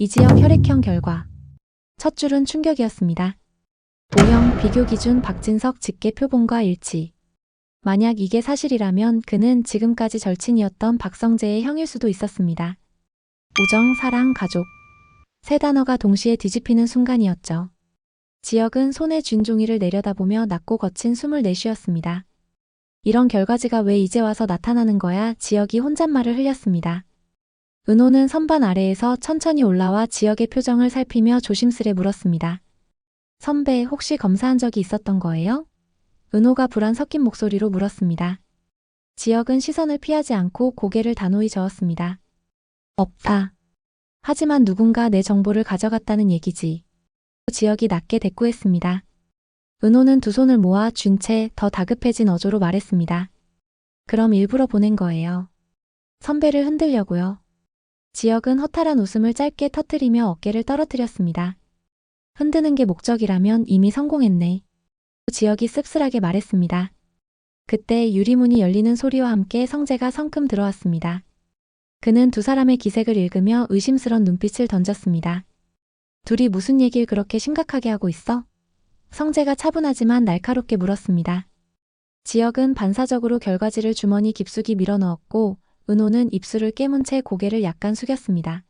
이지역 혈액형 결과. 첫 줄은 충격이었습니다. O형 비교 기준 박진석 직계 표본과 일치. 만약 이게 사실이라면 그는 지금까지 절친이었던 박성재의 형일 수도 있었습니다. 우정, 사랑, 가족. 세 단어가 동시에 뒤집히는 순간이었죠. 지역은 손에 쥔 종이를 내려다보며 낮고 거친 숨을 내쉬었습니다. 이런 결과지가 왜 이제 와서 나타나는 거야? 지역이 혼잣말을 흘렸습니다. 은호는 선반 아래에서 천천히 올라와 지역의 표정을 살피며 조심스레 물었습니다. 선배, 혹시 검사한 적이 있었던 거예요? 은호가 불안 섞인 목소리로 물었습니다. 지역은 시선을 피하지 않고 고개를 단호히 저었습니다. 없다. 하지만 누군가 내 정보를 가져갔다는 얘기지. 지역이 낮게 대꾸했습니다. 은호는 두 손을 모아 쥔 채 더 다급해진 어조로 말했습니다. 그럼 일부러 보낸 거예요. 선배를 흔들려고요. 지역은 허탈한 웃음을 짧게 터뜨리며 어깨를 떨어뜨렸습니다. 흔드는 게 목적이라면 이미 성공했네. 지역이 씁쓸하게 말했습니다. 그때 유리문이 열리는 소리와 함께 성재가 성큼 들어왔습니다. 그는 두 사람의 기색을 읽으며 의심스런 눈빛을 던졌습니다. 둘이 무슨 얘기를 그렇게 심각하게 하고 있어? 성재가 차분하지만 날카롭게 물었습니다. 지역은 반사적으로 결과지를 주머니 깊숙이 밀어넣었고 은호는 입술을 깨문 채 고개를 약간 숙였습니다.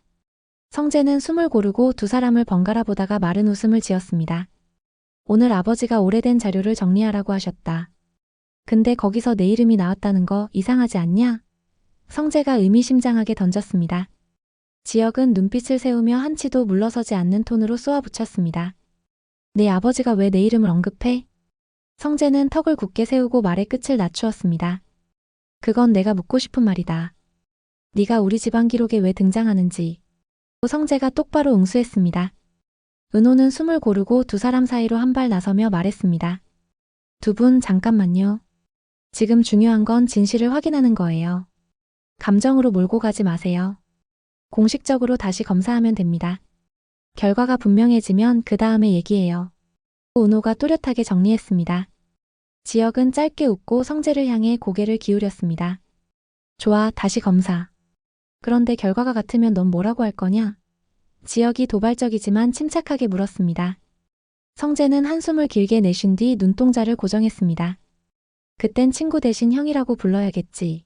성재는 숨을 고르고 두 사람을 번갈아 보다가 마른 웃음을 지었습니다. 오늘 아버지가 오래된 자료를 정리하라고 하셨다. 근데 거기서 내 이름이 나왔다는 거 이상하지 않냐? 성재가 의미심장하게 던졌습니다. 지역은 눈빛을 세우며 한치도 물러서지 않는 톤으로 쏘아붙였습니다. 내 아버지가 왜 내 이름을 언급해? 성재는 턱을 굳게 세우고 말의 끝을 낮추었습니다. 그건 내가 묻고 싶은 말이다. 네가 우리 집안 기록에 왜 등장하는지. 성재가 똑바로 응수했습니다. 은호는 숨을 고르고 두 사람 사이로 한 발 나서며 말했습니다. 두 분 잠깐만요. 지금 중요한 건 진실을 확인하는 거예요. 감정으로 몰고 가지 마세요. 공식적으로 다시 검사하면 됩니다. 결과가 분명해지면 그 다음에 얘기해요. 은호가 또렷하게 정리했습니다. 지역은 짧게 웃고 성재를 향해 고개를 기울였습니다. 좋아, 다시 검사. 그런데 결과가 같으면 넌 뭐라고 할 거냐? 지역이 도발적이지만 침착하게 물었습니다. 성재는 한숨을 길게 내쉰 뒤 눈동자를 고정했습니다. 그땐 친구 대신 형이라고 불러야겠지.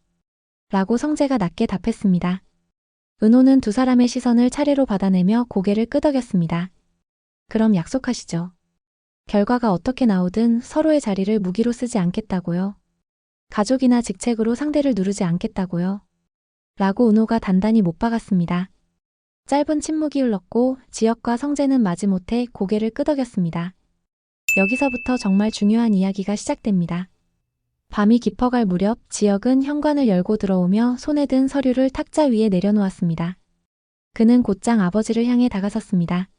라고 성재가 낮게 답했습니다. 은호는 두 사람의 시선을 차례로 받아내며 고개를 끄덕였습니다. 그럼 약속하시죠. 결과가 어떻게 나오든 서로의 자리를 무기로 쓰지 않겠다고요. 가족이나 직책으로 상대를 누르지 않겠다고요. 라고 은호가 단단히 못 박았습니다. 짧은 침묵이 흘렀고 지역과 성재는 마지못해 고개를 끄덕였습니다. 여기서부터 정말 중요한 이야기가 시작됩니다. 밤이 깊어갈 무렵 지역은 현관을 열고 들어오며 손에 든 서류를 탁자 위에 내려놓았습니다. 그는 곧장 아버지를 향해 다가섰습니다.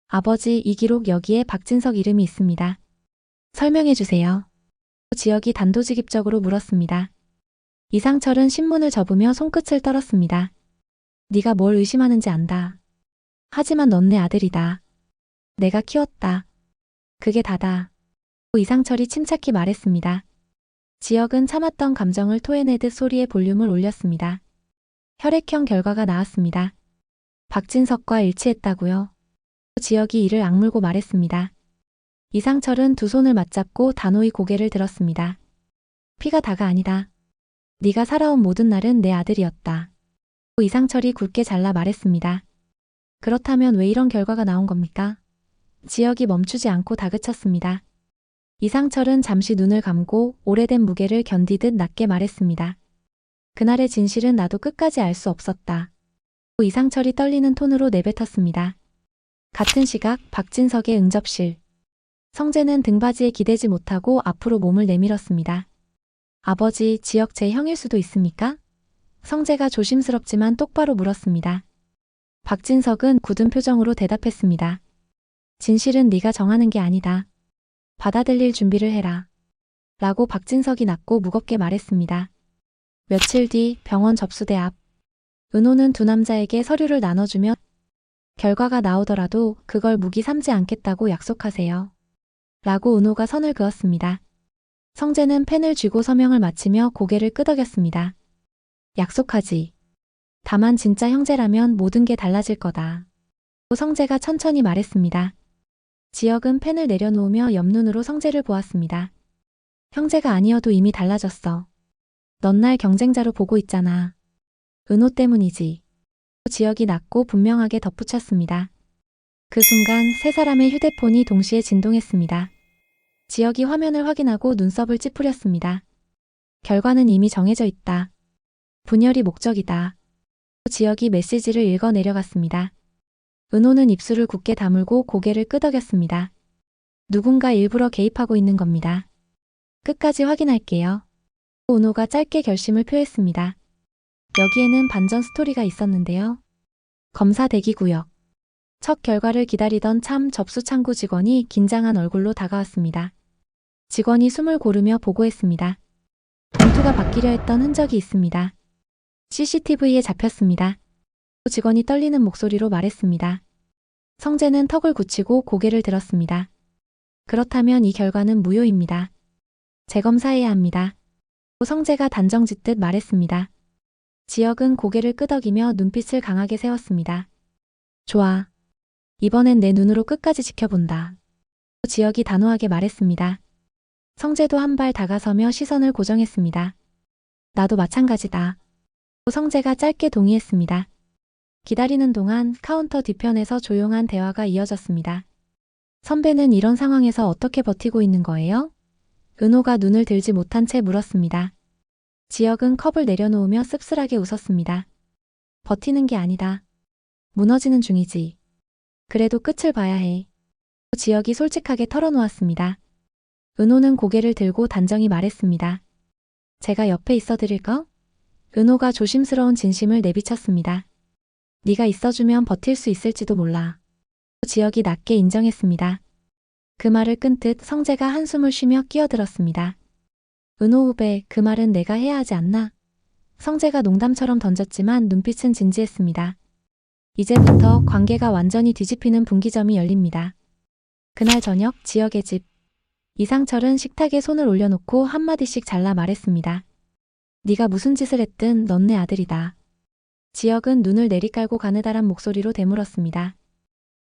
아버지, 이 기록 여기에 박진석 이름이 있습니다. 설명해 주세요. 지역이 단도직입적으로 물었습니다. 이상철은 신문을 접으며 손끝을 떨었습니다. 네가 뭘 의심하는지 안다. 하지만 넌 내 아들이다. 내가 키웠다. 그게 다다. 이상철이 침착히 말했습니다. 지역은 참았던 감정을 토해내듯 소리의 볼륨을 올렸습니다. 혈액형 결과가 나왔습니다. 박진석과 일치했다고요. 지역이 이를 악물고 말했습니다. 이상철은 두 손을 맞잡고 단호히 고개를 들었습니다. 피가 다가 아니다. 네가 살아온 모든 날은 내 아들이었다. 이상철이 굵게 잘라 말했습니다. 그렇다면 왜 이런 결과가 나온 겁니까? 지역이 멈추지 않고 다그쳤습니다. 이상철은 잠시 눈을 감고 오래된 무게를 견디듯 낮게 말했습니다. 그날의 진실은 나도 끝까지 알 수 없었다. 이상철이 떨리는 톤으로 내뱉었습니다. 같은 시각 박진석의 응접실. 성재는 등받이에 기대지 못하고 앞으로 몸을 내밀었습니다. 아버지, 지역 제 형일 수도 있습니까? 성재가 조심스럽지만 똑바로 물었습니다. 박진석은 굳은 표정으로 대답했습니다. 진실은 네가 정하는 게 아니다. 받아들일 준비를 해라. 라고 박진석이 낮고 무겁게 말했습니다. 며칠 뒤 병원 접수대 앞. 은호는 두 남자에게 서류를 나눠주며 결과가 나오더라도 그걸 무기 삼지 않겠다고 약속하세요. 라고 은호가 선을 그었습니다. 성재는 펜을 쥐고 서명을 마치며 고개를 끄덕였습니다. 약속하지. 다만 진짜 형제라면 모든 게 달라질 거다. 성재가 천천히 말했습니다. 지혁은 펜을 내려놓으며 옆눈으로 성재를 보았습니다. 형제가 아니어도 이미 달라졌어. 넌 날 경쟁자로 보고 있잖아. 은호 때문이지. 지혁이 낮고 분명하게 덧붙였습니다. 그 순간 세 사람의 휴대폰이 동시에 진동했습니다. 지혁이 화면을 확인하고 눈썹을 찌푸렸습니다. 결과는 이미 정해져 있다. 분열이 목적이다. 지혁이 메시지를 읽어 내려갔습니다. 은호는 입술을 굳게 다물고 고개를 끄덕였습니다. 누군가 일부러 개입하고 있는 겁니다. 끝까지 확인할게요. 은호가 짧게 결심을 표했습니다. 여기에는 반전 스토리가 있었는데요. 검사 대기구역. 첫 결과를 기다리던 참 접수 창구 직원이 긴장한 얼굴로 다가왔습니다. 직원이 숨을 고르며 보고했습니다. 봉투가 바뀌려 했던 흔적이 있습니다. CCTV에 잡혔습니다. 직원이 떨리는 목소리로 말했습니다. 성재는 턱을 굳히고 고개를 들었습니다. 그렇다면 이 결과는 무효입니다. 재검사해야 합니다. 성재가 단정짓듯 말했습니다. 지혁은 고개를 끄덕이며 눈빛을 강하게 세웠습니다. 좋아. 이번엔 내 눈으로 끝까지 지켜본다. 지혁이 단호하게 말했습니다. 성재도 한 발 다가서며 시선을 고정했습니다. 나도 마찬가지다. 성재가 짧게 동의했습니다. 기다리는 동안 카운터 뒤편에서 조용한 대화가 이어졌습니다. 선배는 이런 상황에서 어떻게 버티고 있는 거예요? 은호가 눈을 들지 못한 채 물었습니다. 지혁은 컵을 내려놓으며 씁쓸하게 웃었습니다. 버티는 게 아니다. 무너지는 중이지. 그래도 끝을 봐야 해. 지혁이 솔직하게 털어놓았습니다. 은호는 고개를 들고 단정히 말했습니다. 제가 옆에 있어 드릴까? 은호가 조심스러운 진심을 내비쳤습니다. 네가 있어주면 버틸 수 있을지도 몰라. 지혁이 낮게 인정했습니다. 그 말을 끈듯 성재가 한숨을 쉬며 끼어들었습니다. 은호 후배, 그 말은 내가 해야 하지 않나? 성재가 농담처럼 던졌지만 눈빛은 진지했습니다. 이제부터 관계가 완전히 뒤집히는 분기점이 열립니다. 그날 저녁 지혁의 집. 이상철은 식탁에 손을 올려놓고 한마디씩 잘라 말했습니다. 네가 무슨 짓을 했든 넌 내 아들이다. 지혁은 눈을 내리깔고 가느다란 목소리로 되물었습니다.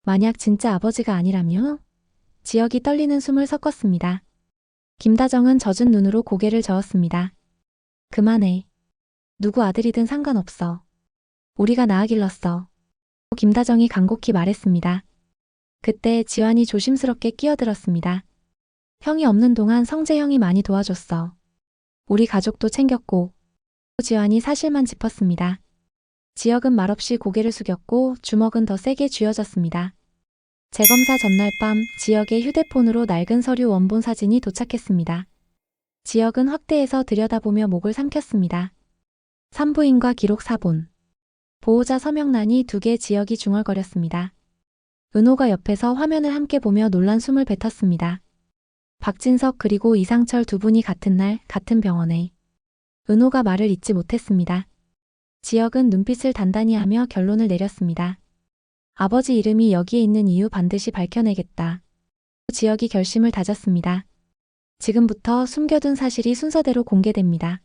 만약 진짜 아버지가 아니라며? 지혁이 떨리는 숨을 섞었습니다. 김다정은 젖은 눈으로 고개를 저었습니다. 그만해. 누구 아들이든 상관없어. 우리가 낳아 길렀어. 김다정이 간곡히 말했습니다. 그때 지환이 조심스럽게 끼어들었습니다. 형이 없는 동안 성재 형이 많이 도와줬어. 우리 가족도 챙겼고. 지환이 사실만 짚었습니다. 지혁은 말없이 고개를 숙였고 주먹은 더 세게 쥐어졌습니다. 재검사 전날 밤 지혁의 휴대폰으로 낡은 서류 원본 사진이 도착했습니다. 지혁은 확대해서 들여다보며 목을 삼켰습니다. 산부인과 기록 사본. 보호자 서명란이 2개. 지혁이 중얼거렸습니다. 은호가 옆에서 화면을 함께 보며 놀란 숨을 뱉었습니다. 박진석 그리고 이상철 두 분이 같은 날 같은 병원에. 은호가 말을 잇지 못했습니다. 지혁은 눈빛을 단단히 하며 결론을 내렸습니다. 아버지 이름이 여기에 있는 이유 반드시 밝혀내겠다. 지혁이 결심을 다졌습니다. 지금부터 숨겨둔 사실이 순서대로 공개됩니다.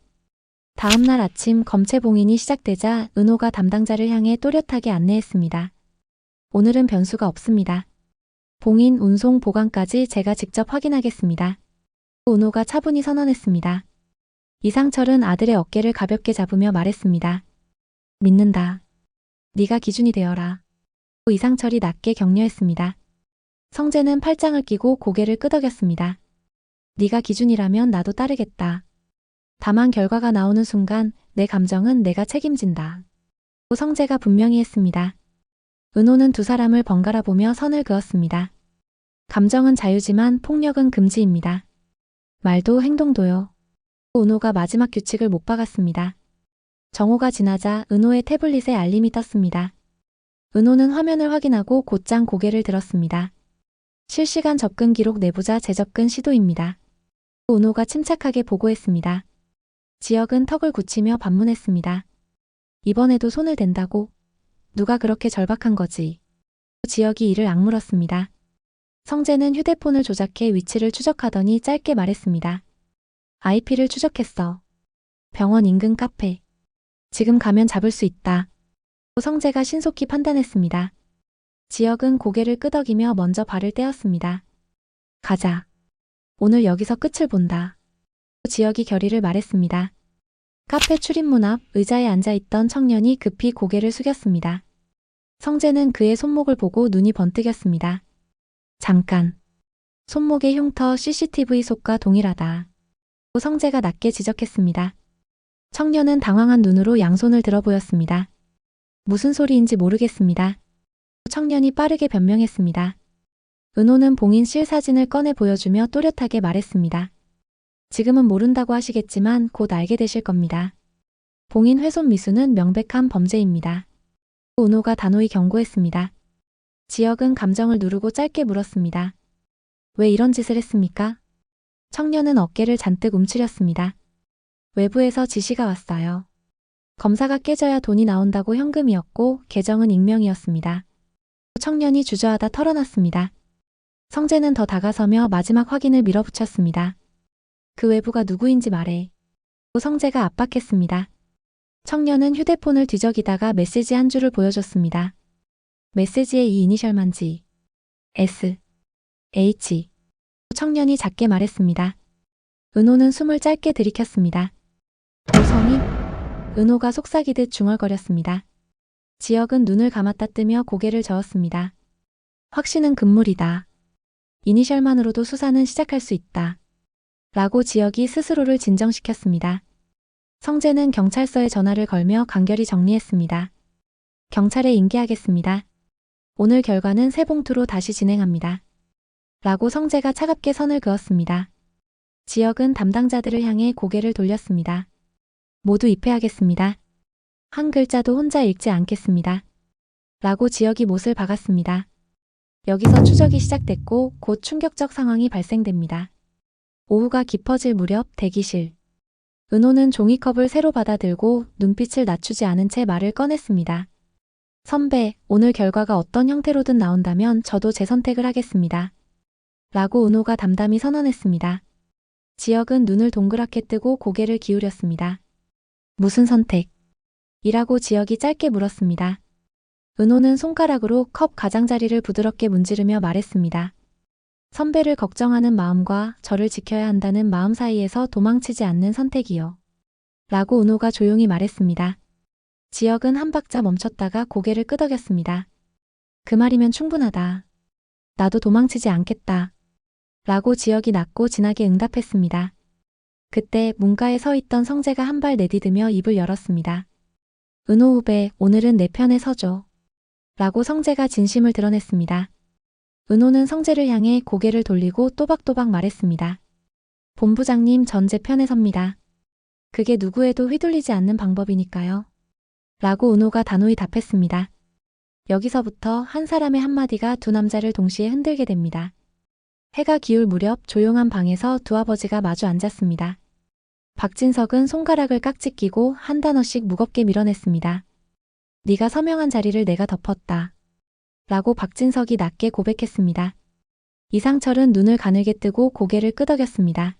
다음 날 아침 검체 봉인이 시작되자 은호가 담당자를 향해 또렷하게 안내했습니다. 오늘은 변수가 없습니다. 봉인, 운송, 보관까지 제가 직접 확인하겠습니다. 은호가 차분히 선언했습니다. 이상철은 아들의 어깨를 가볍게 잡으며 말했습니다. 믿는다. 네가 기준이 되어라. 이상철이 낮게 격려했습니다. 성재는 팔짱을 끼고 고개를 끄덕였습니다. 네가 기준이라면 나도 따르겠다. 다만 결과가 나오는 순간 내 감정은 내가 책임진다. 성재가 분명히 했습니다. 은호는 두 사람을 번갈아 보며 선을 그었습니다. 감정은 자유지만 폭력은 금지입니다. 말도 행동도요. 은호가 마지막 규칙을 못 박았습니다. 정오가 지나자 은호의 태블릿에 알림이 떴습니다. 은호는 화면을 확인하고 곧장 고개를 들었습니다. 실시간 접근 기록 내부자 재접근 시도입니다. 은호가 침착하게 보고했습니다. 지혁은 턱을 굳히며 반문했습니다. 이번에도 손을 댄다고? 누가 그렇게 절박한 거지? 지혁이 이를 악물었습니다. 성재는 휴대폰을 조작해 위치를 추적하더니 짧게 말했습니다. IP를 추적했어. 병원 인근 카페. 지금 가면 잡을 수 있다. 성재가 신속히 판단했습니다. 지혁은 고개를 끄덕이며 먼저 발을 떼었습니다. 가자. 오늘 여기서 끝을 본다. 지혁이 결의를 말했습니다. 카페 출입문 앞 의자에 앉아있던 청년이 급히 고개를 숙였습니다. 성재는 그의 손목을 보고 눈이 번뜩였습니다. 잠깐. 손목의 흉터 CCTV 속과 동일하다. 성재가 낮게 지적했습니다. 청년은 당황한 눈으로 양손을 들어 보였습니다. 무슨 소리인지 모르겠습니다. 청년이 빠르게 변명했습니다. 은호는 봉인 실 사진을 꺼내 보여주며 또렷하게 말했습니다. 지금은 모른다고 하시겠지만 곧 알게 되실 겁니다. 봉인 훼손 미수는 명백한 범죄입니다. 은호가 단호히 경고했습니다. 지혁은 감정을 누르고 짧게 물었습니다. 왜 이런 짓을 했습니까? 청년은 어깨를 잔뜩 움츠렸습니다. 외부에서 지시가 왔어요. 검사가 깨져야 돈이 나온다고 현금이었고 계정은 익명이었습니다. 청년이 주저하다 털어놨습니다. 성재는 더 다가서며 마지막 확인을 밀어붙였습니다. 그 외부가 누구인지 말해. 성재가 압박했습니다. 청년은 휴대폰을 뒤적이다가 메시지 한 줄을 보여줬습니다. 메시지에 이 이니셜만 G, S, H. 청년이 작게 말했습니다. 은호는 숨을 짧게 들이켰습니다. 고성이? 은호가 속삭이듯 중얼거렸습니다. 지혁은 눈을 감았다 뜨며 고개를 저었습니다. 확신은 금물이다. 이니셜만으로도 수사는 시작할 수 있다. 라고 지혁이 스스로를 진정시켰습니다. 성재는 경찰서에 전화를 걸며 간결히 정리했습니다. 경찰에 인계하겠습니다. 오늘 결과는 새 봉투로 다시 진행합니다. 라고 성재가 차갑게 선을 그었습니다. 지혁은 담당자들을 향해 고개를 돌렸습니다. 모두 입회하겠습니다. 한 글자도 혼자 읽지 않겠습니다. 라고 지혁이 못을 박았습니다. 여기서 추적이 시작됐고 곧 충격적 상황이 발생됩니다. 오후가 깊어질 무렵 대기실. 은호는 종이컵을 새로 받아들고 눈빛을 낮추지 않은 채 말을 꺼냈습니다. 선배, 오늘 결과가 어떤 형태로든 나온다면 저도 제 선택을 하겠습니다. 라고 은호가 담담히 선언했습니다. 지혁은 눈을 동그랗게 뜨고 고개를 기울였습니다. 무슨 선택? 이라고 지혁이 짧게 물었습니다. 은호는 손가락으로 컵 가장자리를 부드럽게 문지르며 말했습니다. 선배를 걱정하는 마음과 저를 지켜야 한다는 마음 사이에서 도망치지 않는 선택이요. 라고 은호가 조용히 말했습니다. 지혁은 한 박자 멈췄다가 고개를 끄덕였습니다. 그 말이면 충분하다. 나도 도망치지 않겠다. 라고 지혁이 낮고 진하게 응답했습니다. 그때 문가에 서 있던 성재가 한 발 내디디며 입을 열었습니다. 은호 후배, 오늘은 내 편에 서줘. 라고 성재가 진심을 드러냈습니다. 은호는 성재를 향해 고개를 돌리고 또박또박 말했습니다. 본부장님, 전 제 편에 섭니다. 그게 누구에도 휘둘리지 않는 방법이니까요. 라고 은호가 단호히 답했습니다. 여기서부터 한 사람의 한마디가 두 남자를 동시에 흔들게 됩니다. 해가 기울 무렵 조용한 방에서 두 아버지가 마주 앉았습니다. 박진석은 손가락을 깍지 끼고 한 단어씩 무겁게 밀어냈습니다. 네가 서명한 자리를 내가 덮었다. 라고 박진석이 낮게 고백했습니다. 이상철은 눈을 가늘게 뜨고 고개를 끄덕였습니다.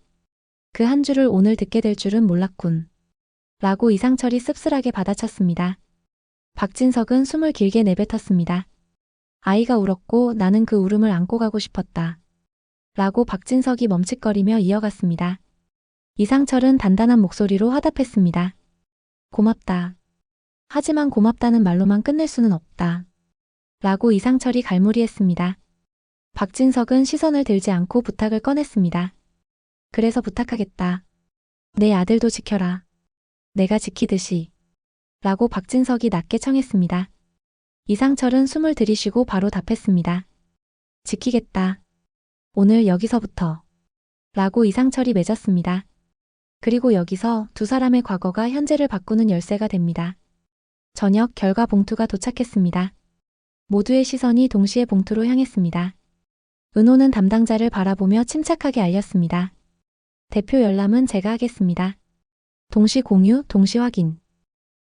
그 한 줄을 오늘 듣게 될 줄은 몰랐군. 라고 이상철이 씁쓸하게 받아쳤습니다. 박진석은 숨을 길게 내뱉었습니다. 아이가 울었고 나는 그 울음을 안고 가고 싶었다. 라고 박진석이 멈칫거리며 이어갔습니다. 이상철은 단단한 목소리로 화답했습니다. 고맙다. 하지만 고맙다는 말로만 끝낼 수는 없다. 라고 이상철이 갈무리했습니다. 박진석은 시선을 들지 않고 부탁을 꺼냈습니다. 그래서 부탁하겠다. 내 아들도 지켜라. 내가 지키듯이. 라고 박진석이 낮게 청했습니다. 이상철은 숨을 들이쉬고 바로 답했습니다. 지키겠다. 오늘 여기서부터. 라고 이상철이 맺었습니다. 그리고 여기서 두 사람의 과거가 현재를 바꾸는 열쇠가 됩니다. 저녁 결과 봉투가 도착했습니다. 모두의 시선이 동시에 봉투로 향했습니다. 은호는 담당자를 바라보며 침착하게 알렸습니다. 대표 열람은 제가 하겠습니다. 동시 공유, 동시 확인.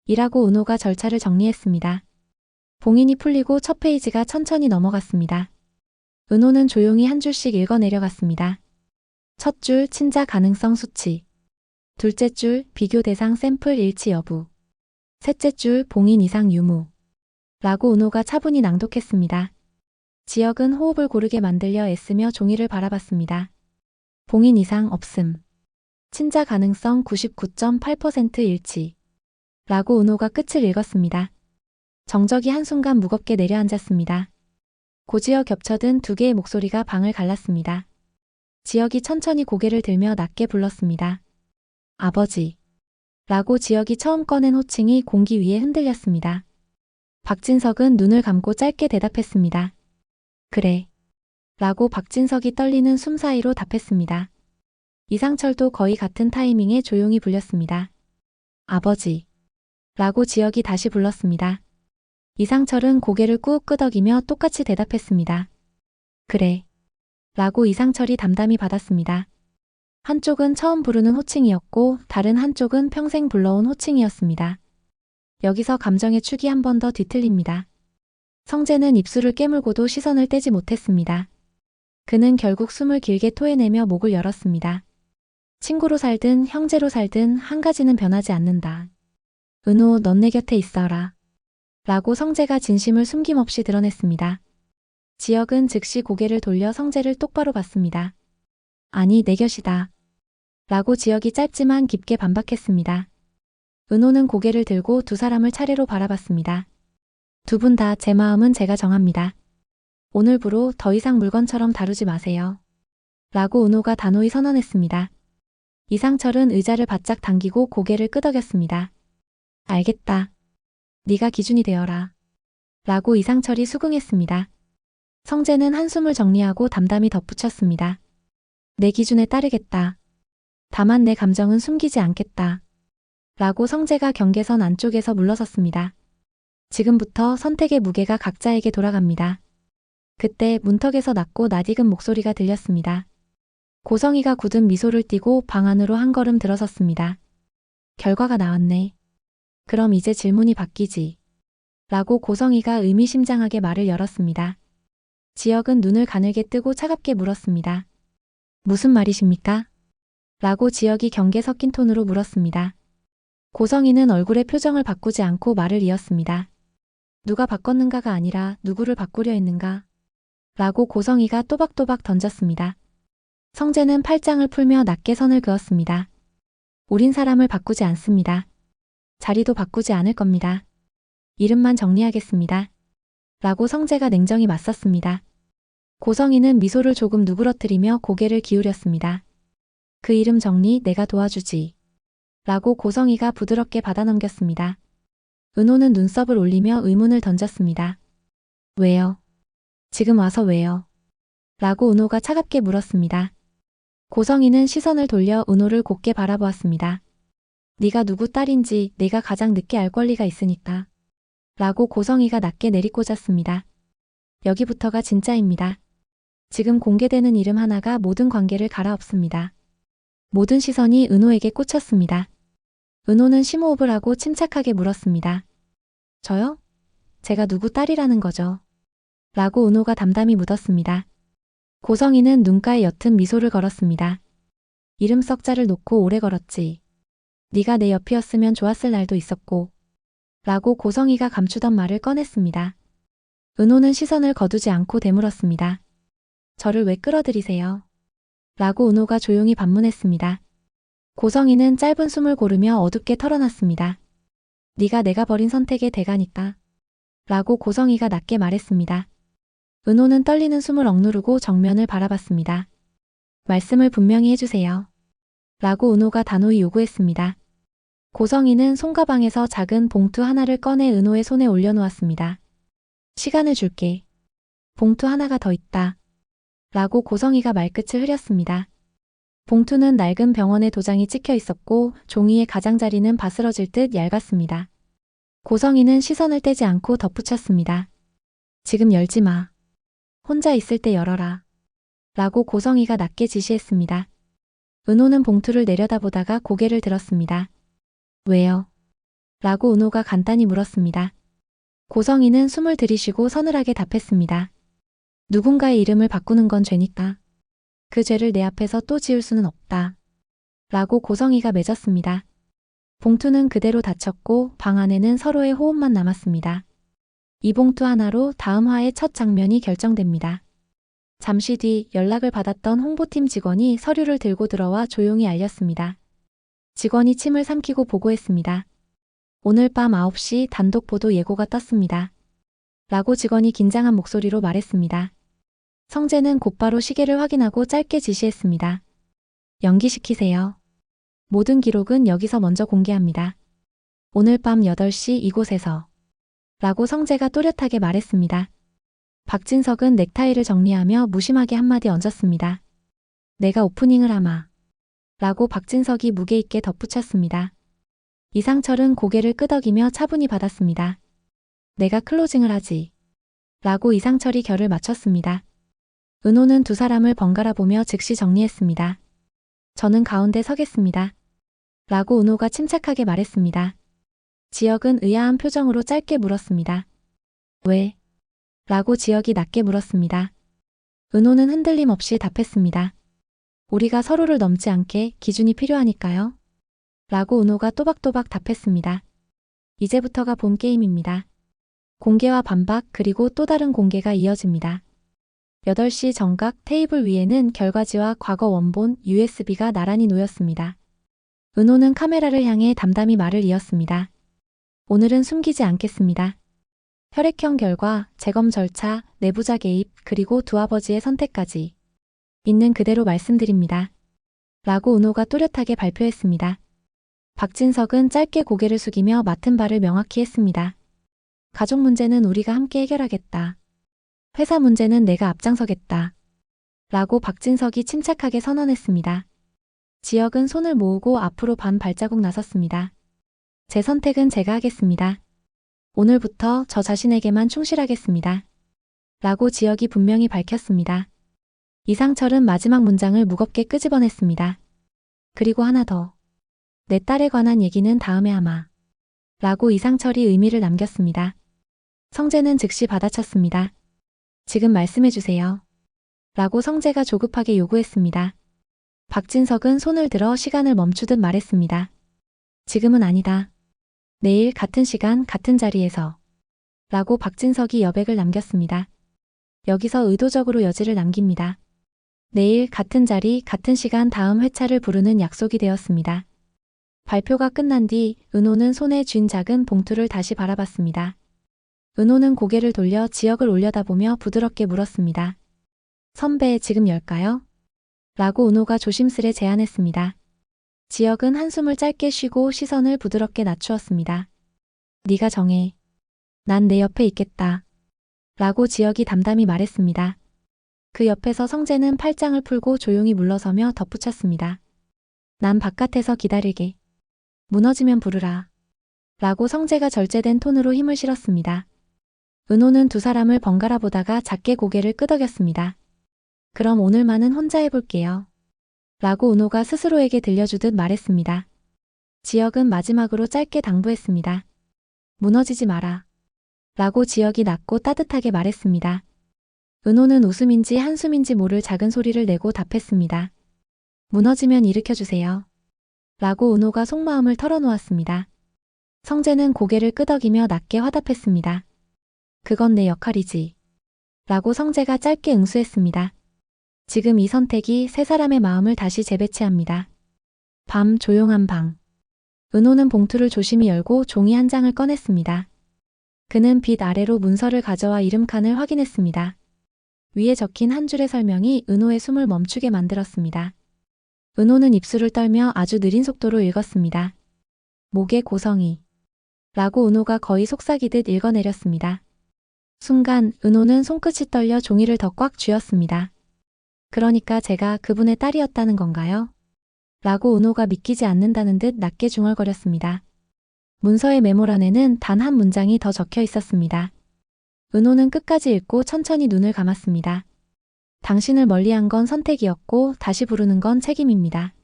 이라고 은호가 절차를 정리했습니다. 봉인이 풀리고 첫 페이지가 천천히 넘어갔습니다. 은호는 조용히 한 줄씩 읽어내려갔습니다. 첫 줄 친자 가능성 수치. 둘째 줄 비교 대상 샘플 일치 여부. 셋째 줄 봉인 이상 유무. 라고 은호가 차분히 낭독했습니다. 지역은 호흡을 고르게 만들려 애쓰며 종이를 바라봤습니다. 봉인 이상 없음. 친자 가능성 99.8% 일치. 라고 은호가 끝을 읽었습니다. 정적이 한순간 무겁게 내려앉았습니다. 고지어 겹쳐든 두 개의 목소리가 방을 갈랐습니다. 지역이 천천히 고개를 들며 낮게 불렀습니다. 아버지. 라고 지역이 처음 꺼낸 호칭이 공기 위에 흔들렸습니다. 박진석은 눈을 감고 짧게 대답했습니다. 그래. 라고 박진석이 떨리는 숨 사이로 답했습니다. 이상철도 거의 같은 타이밍에 조용히 불렸습니다. 아버지. 라고 지역이 다시 불렀습니다. 이상철은 고개를 꾹 끄덕이며 똑같이 대답했습니다. 그래. 라고 이상철이 담담히 받았습니다. 한쪽은 처음 부르는 호칭이었고 다른 한쪽은 평생 불러온 호칭이었습니다. 여기서 감정의 축이 한 번 더 뒤틀립니다. 성재는 입술을 깨물고도 시선을 떼지 못했습니다. 그는 결국 숨을 길게 토해내며 목을 열었습니다. 친구로 살든 형제로 살든 한 가지는 변하지 않는다. 은호, 넌 내 곁에 있어라. 라고 성재가 진심을 숨김없이 드러냈습니다. 지역은 즉시 고개를 돌려 성재를 똑바로 봤습니다. 아니, 내 곁이다. 라고 지역이 짧지만 깊게 반박했습니다. 은호는 고개를 들고 두 사람을 차례로 바라봤습니다. 두 분 다 제 마음은 제가 정합니다. 오늘부로 더 이상 물건처럼 다루지 마세요. 라고 은호가 단호히 선언했습니다. 이상철은 의자를 바짝 당기고 고개를 끄덕였습니다. 알겠다. 네가 기준이 되어라. 라고 이상철이 수긍했습니다. 성재는 한숨을 정리하고 담담히 덧붙였습니다. 내 기준에 따르겠다. 다만 내 감정은 숨기지 않겠다. 라고 성재가 경계선 안쪽에서 물러섰습니다. 지금부터 선택의 무게가 각자에게 돌아갑니다. 그때 문턱에서 낮고 낯익은 목소리가 들렸습니다. 고성이가 굳은 미소를 띠고 방 안으로 한 걸음 들어섰습니다. 결과가 나왔네. 그럼 이제 질문이 바뀌지. 라고 고성이가 의미심장하게 말을 열었습니다. 지역은 눈을 가늘게 뜨고 차갑게 물었습니다. 무슨 말이십니까? 라고 지역이 경계 섞인 톤으로 물었습니다. 고성이는 얼굴의 표정을 바꾸지 않고 말을 이었습니다. 누가 바꿨는가가 아니라 누구를 바꾸려 했는가? 라고 고성이가 또박또박 던졌습니다. 성재는 팔짱을 풀며 낮게 선을 그었습니다. 우린 사람을 바꾸지 않습니다. 자리도 바꾸지 않을 겁니다. 이름만 정리하겠습니다. 라고 성재가 냉정히 맞섰습니다. 고성이는 미소를 조금 누그러뜨리며 고개를 기울였습니다. 그 이름 정리 내가 도와주지. 라고 고성이가 부드럽게 받아넘겼습니다. 은호는 눈썹을 올리며 의문을 던졌습니다. 왜요? 지금 와서 왜요? 라고 은호가 차갑게 물었습니다. 고성이는 시선을 돌려 은호를 곱게 바라보았습니다. 네가 누구 딸인지 내가 가장 늦게 알 권리가 있으니까. 라고 고성이가 낮게 내리꽂았습니다. 여기부터가 진짜입니다. 지금 공개되는 이름 하나가 모든 관계를 갈아엎습니다. 모든 시선이 은호에게 꽂혔습니다. 은호는 심호흡을 하고 침착하게 물었습니다. 저요? 제가 누구 딸이라는 거죠? 라고 은호가 담담히 묻었습니다. 고성이는 눈가에 옅은 미소를 걸었습니다. 이름 썩자를 놓고 오래 걸었지. 네가 내 옆이었으면 좋았을 날도 있었고. 라고 고성이가 감추던 말을 꺼냈습니다. 은호는 시선을 거두지 않고 되물었습니다. 저를 왜 끌어들이세요? 라고 은호가 조용히 반문했습니다. 고성이는 짧은 숨을 고르며 어둡게 털어놨습니다. 네가 내가 버린 선택의 대가니까. 라고 고성이가 낮게 말했습니다. 은호는 떨리는 숨을 억누르고 정면을 바라봤습니다. 말씀을 분명히 해주세요. 라고 은호가 단호히 요구했습니다. 고성이는 손가방에서 작은 봉투 하나를 꺼내 은호의 손에 올려놓았습니다. 시간을 줄게. 봉투 하나가 더 있다. 라고 고성이가 말끝을 흐렸습니다. 봉투는 낡은 병원의 도장이 찍혀 있었고 종이의 가장자리는 바스러질 듯 얇았습니다. 고성이는 시선을 떼지 않고 덧붙였습니다. 지금 열지 마. 혼자 있을 때 열어라. 라고 고성이가 낮게 지시했습니다. 은호는 봉투를 내려다보다가 고개를 들었습니다. 왜요? 라고 은호가 간단히 물었습니다. 고성이는 숨을 들이쉬고 서늘하게 답했습니다. 누군가의 이름을 바꾸는 건 죄니까. 그 죄를 내 앞에서 또 지을 수는 없다. 라고 고성이가 맺었습니다. 봉투는 그대로 닫혔고 방 안에는 서로의 호흡만 남았습니다. 이 봉투 하나로 다음 화의 첫 장면이 결정됩니다. 잠시 뒤 연락을 받았던 홍보팀 직원이 서류를 들고 들어와 조용히 알렸습니다. 직원이 침을 삼키고 보고했습니다. 오늘 밤 9시 단독 보도 예고가 떴습니다. 라고 직원이 긴장한 목소리로 말했습니다. 성재는 곧바로 시계를 확인하고 짧게 지시했습니다. 연기시키세요. 모든 기록은 여기서 먼저 공개합니다. 오늘 밤 8시 이곳에서. 라고 성재가 또렷하게 말했습니다. 박진석은 넥타이를 정리하며 무심하게 한마디 얹었습니다. 내가 오프닝을 하마. 라고 박진석이 무게 있게 덧붙였습니다. 이상철은 고개를 끄덕이며 차분히 받았습니다. 내가 클로징을 하지. 라고 이상철이 결을 맞췄습니다. 은호는 두 사람을 번갈아 보며 즉시 정리했습니다. 저는 가운데 서겠습니다. 라고 은호가 침착하게 말했습니다. 지혁은 의아한 표정으로 짧게 물었습니다. 왜? 라고 지혁이 낮게 물었습니다. 은호는 흔들림 없이 답했습니다. 우리가 서로를 넘지 않게 기준이 필요하니까요. 라고 은호가 또박또박 답했습니다. 이제부터가 본 게임입니다. 공개와 반박 그리고 또 다른 공개가 이어집니다. 8시 정각 테이블 위에는 결과지와 과거 원본 USB가 나란히 놓였습니다. 은호는 카메라를 향해 담담히 말을 이었습니다. 오늘은 숨기지 않겠습니다. 혈액형 결과, 재검 절차, 내부자 개입, 그리고 두 아버지의 선택까지 있는 그대로 말씀드립니다. 라고 은호가 또렷하게 발표했습니다. 박진석은 짧게 고개를 숙이며 맡은 바를 명확히 했습니다. 가족 문제는 우리가 함께 해결하겠다. 회사 문제는 내가 앞장서겠다. 라고 박진석이 침착하게 선언했습니다. 지혁은 손을 모으고 앞으로 반 발자국 나섰습니다. 제 선택은 제가 하겠습니다. 오늘부터 저 자신에게만 충실하겠습니다. 라고 지혁이 분명히 밝혔습니다. 이상철은 마지막 문장을 무겁게 끄집어냈습니다. 그리고 하나 더. 내 딸에 관한 얘기는 다음에 하마. 라고 이상철이 의미를 남겼습니다. 성재는 즉시 받아쳤습니다. 지금 말씀해주세요. 라고 성재가 조급하게 요구했습니다. 박진석은 손을 들어 시간을 멈추듯 말했습니다. 지금은 아니다. 내일 같은 시간 같은 자리에서. 라고 박진석이 여백을 남겼습니다. 여기서 의도적으로 여지를 남깁니다. 내일 같은 자리 같은 시간 다음 회차를 부르는 약속이 되었습니다. 발표가 끝난 뒤 은호는 손에 쥔 작은 봉투를 다시 바라봤습니다. 은호는 고개를 돌려 지혁을 올려다보며 부드럽게 물었습니다. 선배 지금 열까요? 라고 은호가 조심스레 제안했습니다. 지혁은 한숨을 짧게 쉬고 시선을 부드럽게 낮추었습니다. 네가 정해. 난 내 옆에 있겠다. 라고 지혁이 담담히 말했습니다. 그 옆에서 성재는 팔짱을 풀고 조용히 물러서며 덧붙였습니다. 난 바깥에서 기다리게. 무너지면 부르라. 라고 성재가 절제된 톤으로 힘을 실었습니다. 은호는 두 사람을 번갈아 보다가 작게 고개를 끄덕였습니다. 그럼 오늘만은 혼자 해볼게요. 라고 은호가 스스로에게 들려주듯 말했습니다. 지혁은 마지막으로 짧게 당부했습니다. 무너지지 마라. 라고 지혁이 낮고 따뜻하게 말했습니다. 은호는 웃음인지 한숨인지 모를 작은 소리를 내고 답했습니다. 무너지면 일으켜주세요. 라고 은호가 속마음을 털어놓았습니다. 성재는 고개를 끄덕이며 낮게 화답했습니다. 그건 내 역할이지. 라고 성재가 짧게 응수했습니다. 지금 이 선택이 세 사람의 마음을 다시 재배치합니다. 밤 조용한 방. 은호는 봉투를 조심히 열고 종이 한 장을 꺼냈습니다. 그는 빛 아래로 문서를 가져와 이름칸을 확인했습니다. 위에 적힌 한 줄의 설명이 은호의 숨을 멈추게 만들었습니다. 은호는 입술을 떨며 아주 느린 속도로 읽었습니다. 목의 고성이. 라고 은호가 거의 속삭이듯 읽어내렸습니다. 순간 은호는 손끝이 떨려 종이를 더 꽉 쥐었습니다. 그러니까 제가 그분의 딸이었다는 건가요? 라고 은호가 믿기지 않는다는 듯 낮게 중얼거렸습니다. 문서의 메모란에는 단 한 문장이 더 적혀 있었습니다. 은호는 끝까지 읽고 천천히 눈을 감았습니다. 당신을 멀리한 건 선택이었고 다시 부르는 건 책임입니다.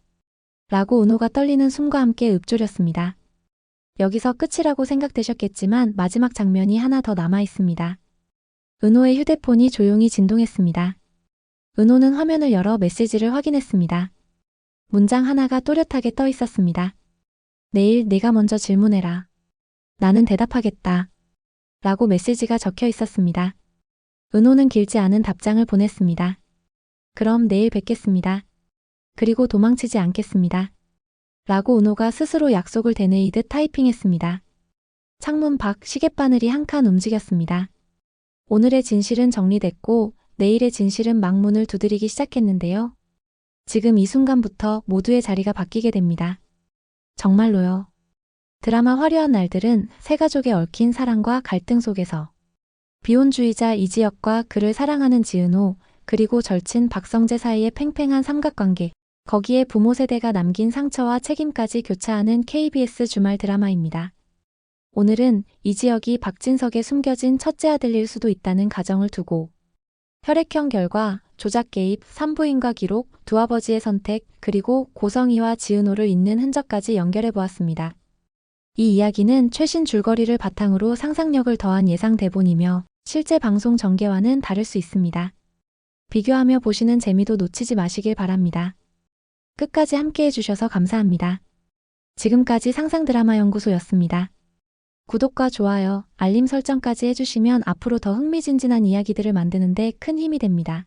라고 은호가 떨리는 숨과 함께 읊조렸습니다. 여기서 끝이라고 생각되셨겠지만 마지막 장면이 하나 더 남아 있습니다. 은호의 휴대폰이 조용히 진동했습니다. 은호는 화면을 열어 메시지를 확인했습니다. 문장 하나가 또렷하게 떠 있었습니다. 내일 네가 먼저 질문해라. 나는 대답하겠다. 라고 메시지가 적혀 있었습니다. 은호는 길지 않은 답장을 보냈습니다. 그럼 내일 뵙겠습니다. 그리고 도망치지 않겠습니다. 라고 은호가 스스로 약속을 되뇌이듯 타이핑했습니다. 창문 밖 시계바늘이 한 칸 움직였습니다. 오늘의 진실은 정리됐고 내일의 진실은 막 문을 두드리기 시작했는데요. 지금 이 순간부터 모두의 자리가 바뀌게 됩니다. 정말로요. 드라마 화려한 날들은 세 가족의 얽힌 사랑과 갈등 속에서 비혼주의자 이지혁과 그를 사랑하는 지은호, 그리고 절친 박성재 사이의 팽팽한 삼각관계, 거기에 부모 세대가 남긴 상처와 책임까지 교차하는 KBS 주말 드라마입니다. 오늘은 이지혁이 박진석의 숨겨진 첫째 아들일 수도 있다는 가정을 두고 혈액형 결과, 조작 개입, 산부인과 기록, 두 아버지의 선택, 그리고 고성희와 지은호를 잇는 흔적까지 연결해 보았습니다. 이 이야기는 최신 줄거리를 바탕으로 상상력을 더한 예상 대본이며 실제 방송 전개와는 다를 수 있습니다. 비교하며 보시는 재미도 놓치지 마시길 바랍니다. 끝까지 함께 해주셔서 감사합니다. 지금까지 상상드라마연구소였습니다. 구독과 좋아요, 알림 설정까지 해주시면 앞으로 더 흥미진진한 이야기들을 만드는 데 큰 힘이 됩니다.